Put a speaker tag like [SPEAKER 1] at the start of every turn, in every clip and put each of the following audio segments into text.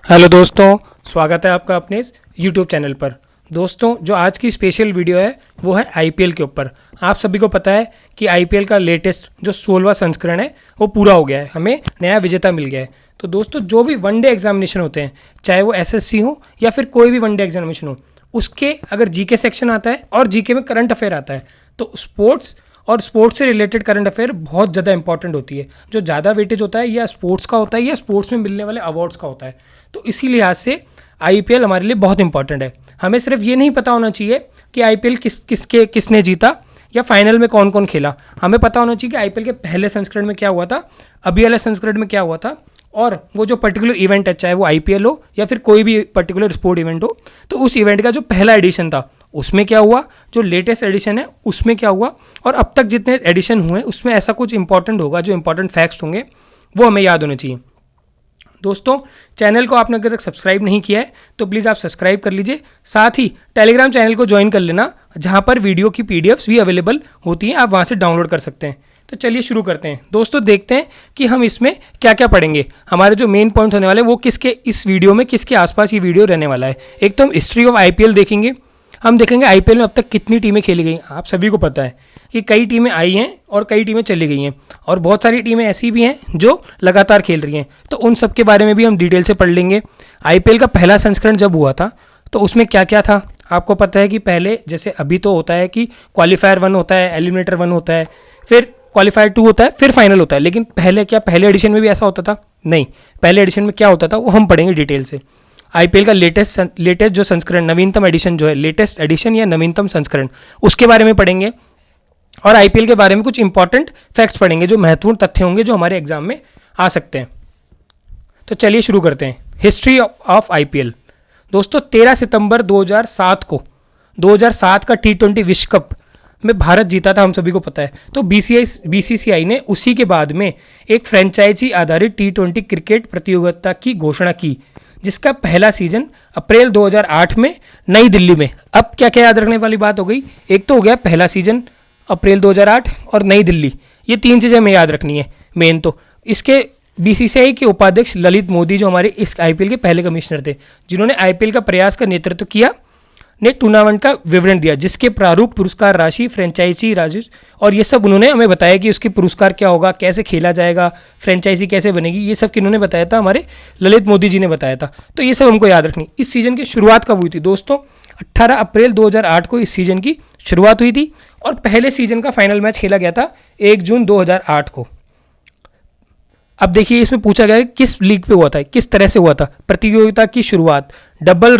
[SPEAKER 1] Hello दोस्तों, स्वागत है आपका अपने इस यूट्यूब चैनल पर। दोस्तों, जो आज की स्पेशल वीडियो है वो है आईपीएल के ऊपर। आप सभी को पता है कि आईपीएल का लेटेस्ट जो 16वां संस्करण है वो पूरा हो गया है, हमें नया विजेता मिल गया है। तो दोस्तों, जो भी वनडे एग्जामिनेशन होते हैं, चाहे वो एसएससी हो या फिर कोई भी वनडे एग्जामिनेशन हो, उसके अगर जीके सेक्शन आता है और जीके में करंट अफेयर आता है तो स्पोर्ट्स और स्पोर्ट्स से रिलेटेड करंट अफेयर बहुत ज़्यादा इंपॉर्टेंट होती है। जो ज़्यादा वेटेज होता है या स्पोर्ट्स का होता है या स्पोर्ट्स में मिलने वाले अवार्ड्स का होता है। तो इसी लिहाज से आईपीएल हमारे लिए बहुत इंपॉर्टेंट है। हमें सिर्फ ये नहीं पता होना चाहिए कि आईपीएल किसने जीता या फाइनल में कौन कौन खेला। हमें पता होना चाहिए कि आईपीएल के पहले संस्करण में क्या हुआ था, अभी वाले संस्करण में क्या हुआ था, और वो जो पर्टिकुलर इवेंट है, चाहे वो आईपीएल हो या फिर कोई भी पर्टिकुलर स्पोर्ट इवेंट हो, तो उस इवेंट का जो पहला एडिशन था उसमें क्या हुआ, जो लेटेस्ट एडिशन है उसमें क्या हुआ, और अब तक जितने एडिशन हुए उसमें ऐसा कुछ इंपॉर्टेंट होगा, जो इंपॉर्टेंट फैक्ट्स होंगे वो हमें याद होने चाहिए। दोस्तों, चैनल को आपने अगर तक सब्सक्राइब नहीं किया है तो प्लीज़ आप सब्सक्राइब कर लीजिए। साथ ही टेलीग्राम चैनल को ज्वाइन कर लेना, जहाँ पर वीडियो की पीडीएफ्स भी अवेलेबल होती हैं, आप वहाँ से डाउनलोड कर सकते हैं। तो चलिए शुरू करते हैं। दोस्तों, देखते हैं कि हम इसमें क्या क्या पढ़ेंगे। हमारे जो मेन पॉइंट्स होने वाले हैं वो किसके इस वीडियो में किसके आसपास ये वीडियो रहने वाला है। एक तो हम हिस्ट्री ऑफ आईपीएल देखेंगे। हम देखेंगे आईपीएल में अब तक कितनी टीमें खेली गई। आप सभी को पता है कि कई टीमें आई हैं और कई टीमें चली गई हैं, और बहुत सारी टीमें ऐसी भी हैं जो लगातार खेल रही हैं। तो उन सब के बारे में भी हम डिटेल से पढ़ लेंगे। आईपीएल का पहला संस्करण जब हुआ था तो उसमें क्या क्या था, आपको पता है कि पहले जैसे अभी तो होता है कि क्वालिफायर 1 होता है, एलिमिनेटर 1 होता है, फिर क्वालिफायर 2 होता है, फिर फाइनल होता है। लेकिन पहले क्या पहले एडिशन में भी ऐसा होता था? नहीं। पहले एडिशन में क्या होता था वो हम पढ़ेंगे डिटेल से। आईपीएल का लेटेस्ट जो संस्करण, नवीनतम एडिशन जो है, लेटेस्ट एडिशन या नवीनतम संस्करण, उसके बारे में पढ़ेंगे। और आईपीएल के बारे में कुछ इंपॉर्टेंट फैक्ट्स पढ़ेंगे, जो महत्वपूर्ण तथ्य होंगे जो हमारे एग्जाम में आ सकते हैं। तो चलिए शुरू करते हैं। History of IPL. दोस्तों, 13 सितंबर 2007 को 2007 का T20 विश्व कप में भारत जीता था, हम सभी को पता है। तो बीसीसीआई ने उसी के बाद में एक फ्रेंचाइजी आधारित T20 क्रिकेट प्रतियोगिता की घोषणा की, जिसका पहला सीजन अप्रैल 2008 में नई दिल्ली में। अब क्या क्या याद रखने वाली बात हो गई, एक तो हो गया पहला सीजन अप्रैल 2008 और नई दिल्ली, ये 3 चीज़ें हमें याद रखनी है मेन। तो इसके बीसीसीआई के उपाध्यक्ष ललित मोदी, जो हमारे इस आईपीएल के पहले कमिश्नर थे, जिन्होंने आईपीएल का प्रयास का नेतृत्व किया, ने टूर्नामेंट का विवरण दिया, जिसके प्रारूप, पुरस्कार राशि, फ्रेंचाइजी राशि और ये सब उन्होंने हमें बताया कि उसकी पुरस्कार क्या होगा, कैसे खेला जाएगा, फ्रेंचाइजी कैसे बनेगी, ये सब किन्होंने बताया था, हमारे ललित मोदी जी ने बताया था। तो ये सब हमको याद रखनी। इस सीजन की शुरुआत कब हुई थी दोस्तों? 18 अप्रैल 2008 को इस सीजन की शुरुआत हुई थी, और पहले सीजन का फाइनल मैच खेला गया था 1 जून 2008 को। अब देखिए, इसमें पूछा गया है किस लीग पे हुआ था, किस तरह से हुआ था। प्रतियोगिता की शुरुआत डबल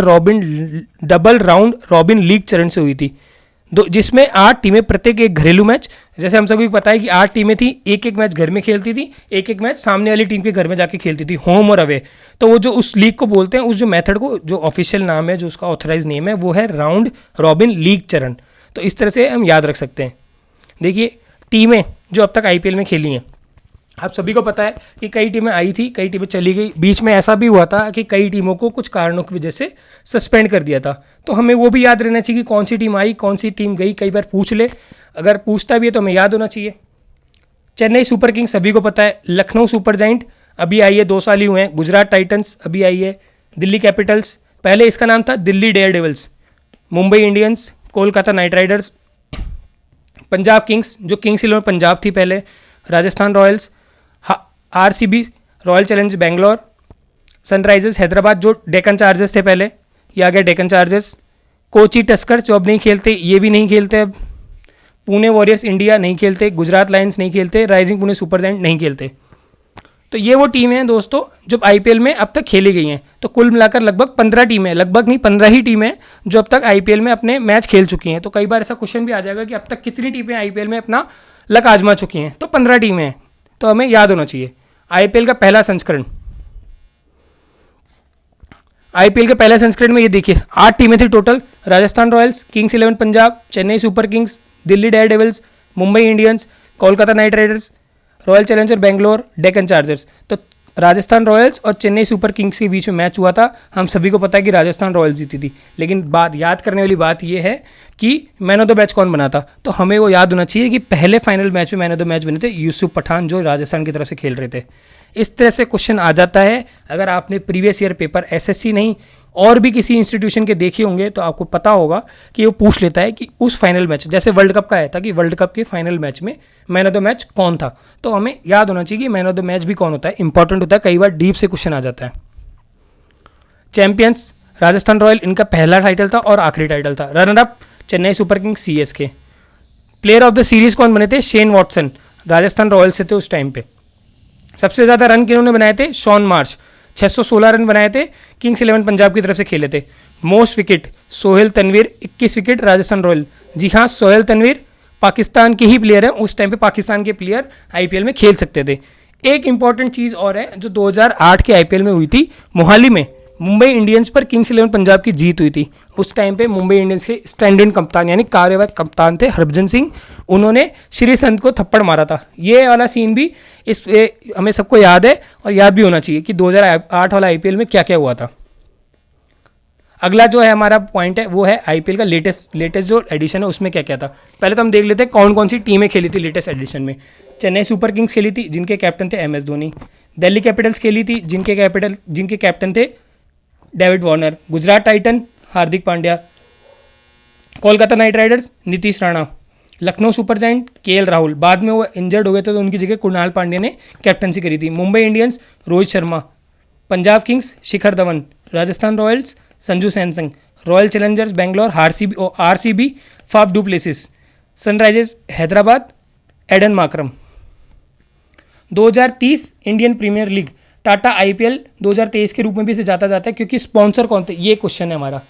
[SPEAKER 1] राउंड रॉबिन लीग चरण से हुई थी, जिसमें 8 टीमें, प्रत्येक एक घरेलू मैच। जैसे हम सभी को पता है कि 8 टीमें थी, एक मैच घर में खेलती थी, एक मैच सामने वाली टीम के घर में जाके खेलती थी, होम और अवे। तो वो जो उस लीग को बोलते हैं, उस जो मेथड को, जो ऑफिशियल नाम है, जो उसका ऑथराइज नेम है, वो है राउंड रॉबिन लीग चरण। तो इस तरह से हम याद रख सकते हैं। देखिए, टीमें जो अब तक आईपीएल में खेली हैं, आप सभी को पता है कि कई टीमें आई थी, कई टीमें चली गई। बीच में ऐसा भी हुआ था कि कई टीमों को कुछ कारणों की वजह से सस्पेंड कर दिया था। तो हमें वो भी याद रहना चाहिए कि कौन सी टीम आई, कौन सी टीम गई। कई बार पूछ ले, अगर पूछता भी है तो हमें याद होना चाहिए। चेन्नई सुपर किंग्स सभी को पता है, लखनऊ सुपर जाइंट अभी आई है, 2 साल ही हुए हैं, गुजरात टाइटंस अभी आई है, दिल्ली कैपिटल्स, पहले इसका नाम था Delhi Daredevils, Mumbai Indians, Kolkata night Riders, Punjab Kings जो किंग्स 11 पंजाब थी पहले, Rajasthan Royals, RCB Royal Challengers Bangalore, Sunrisers Hyderabad जो डेक्कन चार्जर्स थे पहले, ये आ गया डेक्कन चार्जर्स, कोची टस्कर्स जो अब नहीं खेलते, ये भी नहीं खेलते अब, पुणे वॉरियर्स इंडिया नहीं खेलते, गुजरात लायंस नहीं खेलते, राइजिंग पुणे सुपर जायंट नहीं खेलते। तो ये वो टीमें हैं दोस्तों जो आईपीएल में अब तक खेली गई हैं। तो कुल मिलाकर लगभग 15 टीमें, लगभग नहीं 15 ही टीमें जो अब तक आईपीएल में अपने मैच खेल चुकी हैं। तो कई बार ऐसा क्वेश्चन भी आ जाएगा कि अब तक कितनी टीमें आईपीएल में अपना लक आजमा चुकी हैं, तो 15 टीमें हैं। तो हमें याद होना चाहिए। आईपीएल का पहला संस्करण, आईपीएल के पहले संस्करण में ये देखिए 8 टीमें थी total, Rajasthan Royals, Kings 11 Punjab, Chennai Super Kings, Delhi Daredevils, Mumbai Indians, Kolkata night Riders, Royal Challenger Bangalore, Deccan Chargers. तो राजस्थान रॉयल्स और चेन्नई सुपर किंग्स के बीच में मैच हुआ था। हम सभी को पता है कि राजस्थान रॉयल्स जीती थी, लेकिन बात याद करने वाली बात यह है कि मैन ऑफ द मैच कौन बना था। तो हमें वो याद होना चाहिए कि पहले फाइनल मैच में मैन ऑफ द मैच बने थे यूसुफ पठान, जो राजस्थान की तरफ से खेल रहे थे। इस तरह से क्वेश्चन आ जाता है। अगर आपने प्रीवियस ईयर पेपर एसएससी नहीं और भी किसी इंस्टीट्यूशन के देखे होंगे तो आपको पता होगा कि वो पूछ लेता है कि उस फाइनल मैच, जैसे वर्ल्ड कप का आया था कि वर्ल्ड कप के फाइनल मैच में मैन ऑफ द मैच कौन था, तो हमें याद होना चाहिए कि मैन ऑफ द मैच भी कौन होता है, इंपॉर्टेंट होता है, कई बार डीप से क्वेश्चन आ जाता है। चैंपियंस राजस्थान रॉयल, इनका पहला टाइटल था और आखिरी टाइटल था। Runner up Chennai Super Kings CSK. Player of the series कौन बने थे, शेन वॉटसन, राजस्थान रॉयल से थे उस टाइम पे। सबसे ज़्यादा रन किन्होंने बनाए थे, शॉन मार्श, 616 रन बनाए थे, किंग्स 11 पंजाब की तरफ से खेले थे। Most wicket Sohail Tanvir, 21 wicket Rajasthan royal. जी हाँ, सोहेल तनवीर पाकिस्तान के ही प्लेयर हैं, उस टाइम पे पाकिस्तान के प्लेयर आईपीएल में खेल सकते थे। एक इंपॉर्टेंट चीज़ और है जो 2008 के आईपीएल में हुई थी मोहाली में, मुंबई इंडियंस पर किंग्स 11 पंजाब की जीत हुई थी। उस टाइम पे मुंबई इंडियंस के स्टैंड इन कप्तान यानी कार्यवाहक कप्तान थे हरभजन सिंह, उन्होंने श्री संत को थप्पड़ मारा था। ये वाला सीन भी हमें सबको याद है और याद भी होना चाहिए कि 2008 वाला आईपीएल में क्या क्या हुआ था। अगला जो है हमारा पॉइंट है वो है आईपीएल का लेटेस्ट जो एडिशन है उसमें क्या क्या था। पहले तो हम देख लेते हैं कौन कौन सी टीमें खेली थी लेटेस्ट एडिशन में। चेन्नई सुपर किंग्स खेली थी जिनके कैप्टन थे एमएस धोनी। दिल्ली कैपिटल्स खेली थी जिनके कैप्टन थे David Warner. Gujarat titan Hardik Pandya. Kolkata night riders Nitish Rana. Lucknow super giant KL Rahul, बाद में वो इंजर्ड हो गए थे तो उनकी जगह कुणाल पांड्या ने कैप्टनसी करी थी। Mumbai Indians Rohit Sharma. Punjab kings Shikhar Dhawan. Rajasthan royals Sanju Samson. Royal Challengers Bangalore RCB Faf du Plessis. Sunrisers Hyderabad Aiden Markram. 2030 Indian premier league Tata IPL 2023 के रूप में भी इसे जाता जाता है क्योंकि स्पॉन्सर कौन थे, ये क्वेश्चन है हमारा।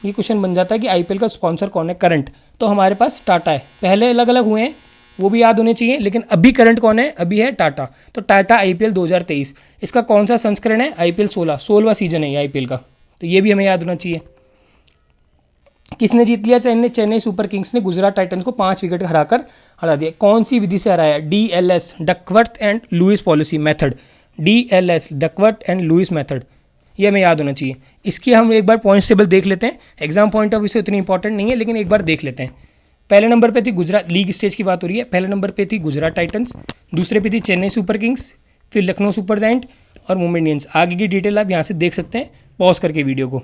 [SPEAKER 1] ये क्वेश्चन बन जाता है कि आईपीएल का स्पॉन्सर कौन है करंट, तो हमारे पास टाटा है। पहले अलग अलग हुए हैं वो भी याद होने चाहिए, लेकिन अभी करंट कौन है, अभी है टाटा। तो टाटा आईपीएल 2023, इसका कौन सा संस्करण है, आईपीएल 16वां सीजन है ये आईपीएल का, तो ये भी हमें याद होना चाहिए। किसने जीत लिया, चेन्नई सुपर किंग्स ने गुजरात टाइटंस को 5 विकेट हराकर हरा दिया। कौन सी विधि से हराया, DLS Duckworth and Lewis policy method. DLS Duckworth and Lewis method, ये हमें याद होना चाहिए। इसकी हम एक बार पॉइंट्स टेबल देख लेते हैं, एग्जाम पॉइंट ऑफ व्यू से उतनी इंपॉर्टेंट नहीं है लेकिन एक बार देख लेते हैं। पहले नंबर पे थी गुजरात, लीग स्टेज की बात हो रही है, पहले नंबर पे थी गुजरात टाइटंस, दूसरे पे थी चेन्नई सुपर किंग्स, फिर लखनऊ सुपर जायंट और मुंबई इंडियंस। आगे की डिटेल आप यहाँ से देख सकते हैं पॉज करके वीडियो को।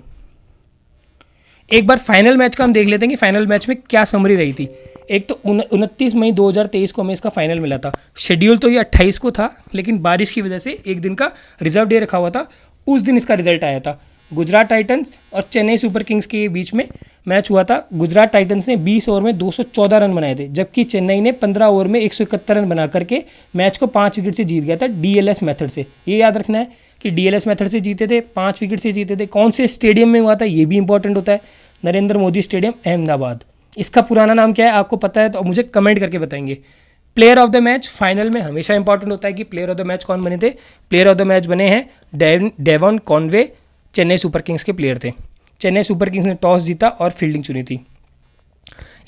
[SPEAKER 1] एक बार फाइनल मैच का हम देख लेते हैं कि फाइनल मैच में क्या समरी रही थी। एक तो 29 मई 2023 को हमें इसका फाइनल मिला था। शेड्यूल तो ये 28 को था लेकिन बारिश की वजह से एक दिन का रिजर्व डे रखा हुआ था, उस दिन इसका रिजल्ट आया था। गुजरात टाइटंस और चेन्नई सुपर किंग्स के बीच में मैच हुआ था। गुजरात टाइटंस ने 20 ओवर में 214 रन बनाए थे, जबकि चेन्नई ने 15 ओवर में 171 रन बना करके मैच को 5 विकेट से जीत गया था डीएलएस मेथड से। ये याद रखना है कि डीएलएस मेथड से जीते थे, 5 विकेट से जीते थे। कौन से स्टेडियम में हुआ था ये भी इंपॉर्टेंट होता है, नरेंद्र मोदी स्टेडियम अहमदाबाद। इसका पुराना नाम क्या है आपको पता है तो मुझे कमेंट करके बताएंगे। Player of the match final में हमेशा इंपॉर्टेंट होता है कि प्लेयर ऑफ द मैच कौन बने थे। प्लेयर ऑफ द मैच बने हैं Devon Conway, Chennai Super Kings के प्लेयर थे। चेन्नई सुपर किंग्स ने टॉस जीता और फील्डिंग चुनी थी।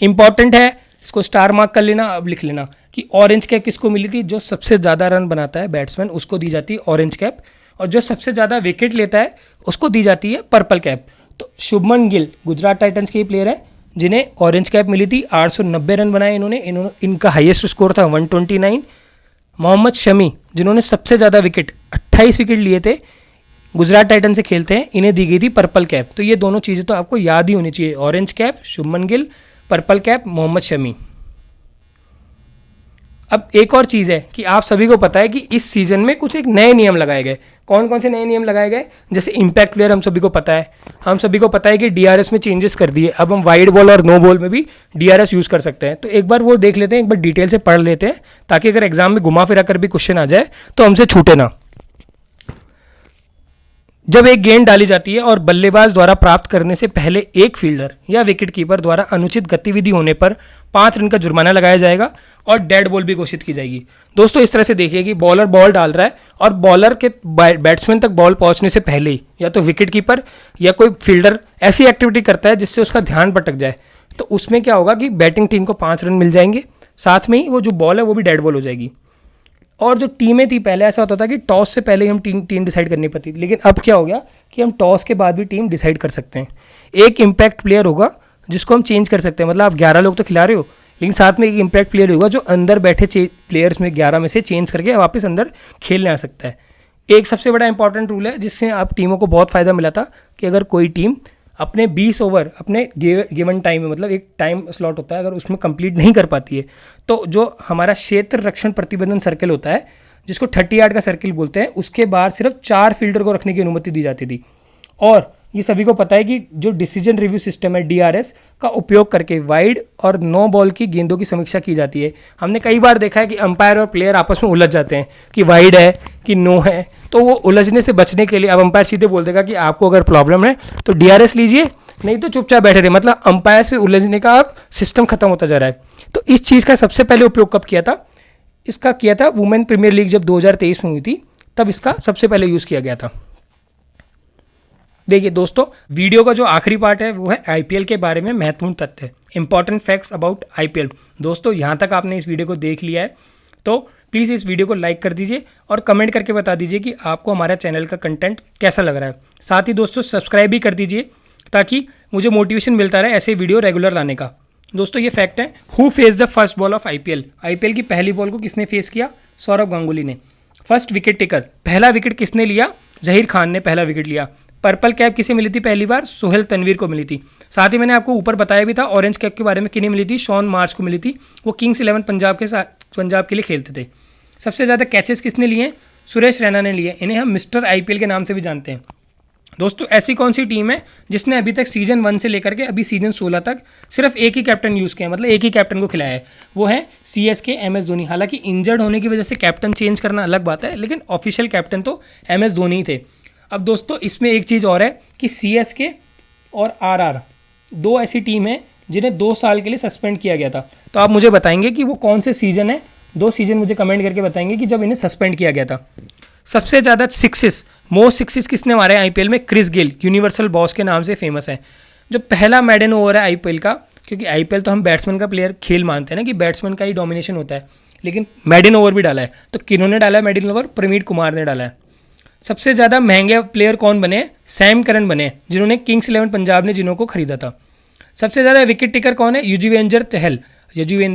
[SPEAKER 1] इंपॉर्टेंट है, इसको स्टार मार्क कर लेना। अब लिख लेना कि ऑरेंज कैप किसको मिली थी, जो सबसे ज़्यादा रन बनाता है बैट्समैन उसको दी जाती है ऑरेंज कैप, और जो सबसे ज़्यादा विकेट लेता है उसको दी जाती है पर्पल कैप। तो शुभमन गिल गुजरात टाइटंस के ही प्लेयर हैं जिन्हें ऑरेंज कैप मिली थी। 890 रन बनाए इन्होंने, इनका हाईएस्ट स्कोर था 129। मोहम्मद शमी जिन्होंने सबसे ज़्यादा विकेट 28 विकेट लिए थे, गुजरात टाइटन से खेलते हैं, इन्हें दी गई थी पर्पल कैप। तो ये दोनों चीज़ें तो आपको याद ही होनी चाहिए, orange cap Shubman Gill, purple cap Mohammed Shami. अब एक और चीज़ है कि आप सभी को पता है कि इस सीज़न में कुछ एक नए नियम लगाए गए। कौन कौन से नए नियम लगाए गए, जैसे इम्पैक्ट प्लेयर हम सभी को पता है। हम सभी को पता है कि डीआरएस में चेंजेस कर दिए, अब हम वाइड बॉल और नो बॉल में भी डीआरएस यूज़ कर सकते हैं। तो एक बार वो देख लेते हैं, एक बार डिटेल से पढ़ लेते हैं, ताकि अगर एग्जाम में घुमा फिरा कर भी क्वेश्चन आ जाए तो हमसे छूटे ना। जब एक गेंद डाली जाती है और बल्लेबाज द्वारा प्राप्त करने से पहले एक फील्डर या विकेट कीपर द्वारा अनुचित गतिविधि होने पर 5 रन का जुर्माना लगाया जाएगा और डेड बॉल भी घोषित की जाएगी। दोस्तों इस तरह से देखिए कि बॉलर बॉल डाल रहा है और बॉलर के बैट्समैन तक बॉल पहुंचने से पहले ही या तो विकेट कीपर या कोई फील्डर ऐसी एक्टिविटी करता है जिससे उसका ध्यान भटक जाए, तो उसमें क्या होगा कि बैटिंग टीम को 5 रन मिल जाएंगे, साथ में ही वो जो बॉल है वो भी डेड बॉल हो जाएगी। और जो टीमें थी, पहले ऐसा होता था कि टॉस से पहले ही हम टीम डिसाइड करनी पड़ती थी, लेकिन अब क्या हो गया कि हम टॉस के बाद भी टीम डिसाइड कर सकते हैं। एक इम्पैक्ट प्लेयर होगा जिसको हम चेंज कर सकते हैं, मतलब आप 11 लोग तो खिला रहे हो, लेकिन साथ में एक इम्पैक्ट प्लेयर होगा जो अंदर बैठे प्लेयर्स में 11 में से चेंज करके वापस अंदर खेलने आ सकता है। एक सबसे बड़ा इंपॉर्टेंट रूल है जिससे आप टीमों को बहुत फ़ायदा मिला था कि अगर कोई टीम अपने 20 ओवर अपने गिवन टाइम में, मतलब एक टाइम स्लॉट होता है, अगर उसमें कंप्लीट नहीं कर पाती है तो जो हमारा क्षेत्र रक्षण प्रतिबंधन सर्कल होता है जिसको 30 यार्ड का सर्किल बोलते हैं, उसके बाहर सिर्फ 4 फील्डर को रखने की अनुमति दी जाती थी। और ये सभी को पता है कि जो डिसीजन रिव्यू सिस्टम है DRS का उपयोग करके वाइड और नो बॉल की गेंदों की समीक्षा की जाती है। हमने कई बार देखा है कि अंपायर और प्लेयर आपस में उलझ जाते हैं कि वाइड है कि नो है, तो वो उलझने से बचने के लिए अब अंपायर सीधे बोल देगा कि आपको अगर प्रॉब्लम है तो DRS लीजिए, नहीं तो चुपचाप बैठे रहे। मतलब अंपायर से उलझने का सिस्टम खत्म होता जा रहा है। तो इस चीज़ का सबसे पहले उपयोग कब किया था? इसका किया था वुमेन प्रीमियर लीग जब 2023 में हुई थी, तब इसका सबसे पहले यूज़ किया गया था। देखिए दोस्तों, वीडियो का जो आखिरी पार्ट है वो है IPL के बारे में महत्वपूर्ण तथ्य, इंपॉर्टेंट फैक्ट्स अबाउट IPL। दोस्तों, यहाँ तक आपने इस वीडियो को देख लिया है तो प्लीज़ इस वीडियो को लाइक कर दीजिए और कमेंट करके बता दीजिए कि आपको हमारा चैनल का कंटेंट कैसा लग रहा है। साथ ही दोस्तों सब्सक्राइब भी कर दीजिए ताकि मुझे मोटिवेशन मिलता रहे ऐसे वीडियो रेगुलर लाने का। दोस्तों ये फैक्ट है, who face the first ball of IPL की पहली बॉल को किसने फेस किया? सौरव गांगुली ने। फर्स्ट विकेट टेकर, पहला विकेट किसने लिया? जहीर खान ने पहला विकेट लिया। पर्पल कैप किसे मिली थी पहली बार? सोहेल तनवीर को मिली थी। साथ ही मैंने आपको ऊपर बताया भी था ऑरेंज कैप के बारे में, किन्हें मिली थी? शॉन मार्श को मिली थी। वो किंग्स 11 पंजाब के लिए खेलते थे। सबसे ज़्यादा कैचेस किसने लिए? सुरेश रैना ने लिए। इन्हें हम मिस्टर IPL के नाम से भी जानते हैं। दोस्तों ऐसी कौन सी टीम है जिसने अभी तक सीजन 1 से लेकर के अभी सीजन 16 तक सिर्फ एक ही कैप्टन यूज़ किया, मतलब एक ही कैप्टन को खिलाया है? वो है CSK MS धोनी। हालांकि इंजर्ड होने की वजह से कैप्टन चेंज करना अलग बात है, लेकिन ऑफिशियल कैप्टन तो MS धोनी ही थे। अब दोस्तों इसमें एक चीज़ और है कि CSK और RR दो ऐसी टीम है जिन्हें 2 साल के लिए सस्पेंड किया गया था। तो आप मुझे बताएंगे कि वो कौन से सीजन है? 2 सीजन मुझे कमेंट करके बताएंगे कि जब इन्हें सस्पेंड किया गया था। सबसे ज़्यादा मोस्ट सिक्सेस किसने मारे IPL में? क्रिस गेल, यूनिवर्सल बॉस के नाम से फेमस है। जो पहला मेडन ओवर है IPL का, क्योंकि IPL तो हम बैट्समैन का प्लेयर खेल मानते हैं ना कि बैट्समैन का ही डोमिनेशन होता है, लेकिन मेडन ओवर भी डाला है। तो किन्होंने डाला है मेडन ओवर? प्रमीत कुमार ने डाला है। सबसे ज़्यादा महंगे प्लेयर कौन बने? सैम करन बने, जिन्होंने किंग्स 11 पंजाब ने जिन्हों को खरीदा था। सबसे ज़्यादा विकेट टेकर कौन है? युजवेंद्र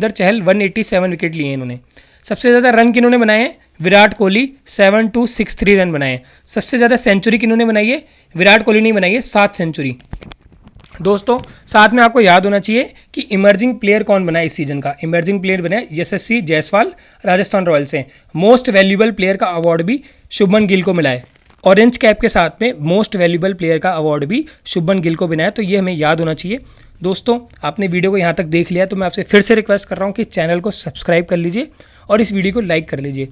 [SPEAKER 1] चहल 187 विकेट लिए इन्होंने। सबसे ज़्यादा रन किन्होंने बनाए हैं? विराट कोहली 7263 रन बनाए। सबसे ज़्यादा सेंचुरी किन्होंने बनाई है? विराट कोहली ने बनाई है 7 सेंचुरी। दोस्तों साथ में आपको याद होना चाहिए कि इमर्जिंग प्लेयर कौन बना इस सीजन का? इमर्जिंग प्लेयर बना यशस्वी जायसवाल, राजस्थान रॉयल्स से। मोस्ट वैल्यूएबल प्लेयर का अवार्ड भी शुभमन गिल को मिला है। ऑरेंज कैप के साथ में मोस्ट वैल्यूएबल प्लेयर का अवार्ड भी शुभमन गिल को मिला है, तो ये हमें याद होना चाहिए। दोस्तों आपने वीडियो को यहाँ तक देख लिया तो मैं आपसे फिर से रिक्वेस्ट कर रहा हूँ कि चैनल को सब्सक्राइब कर लीजिए और इस वीडियो को लाइक कर लीजिए।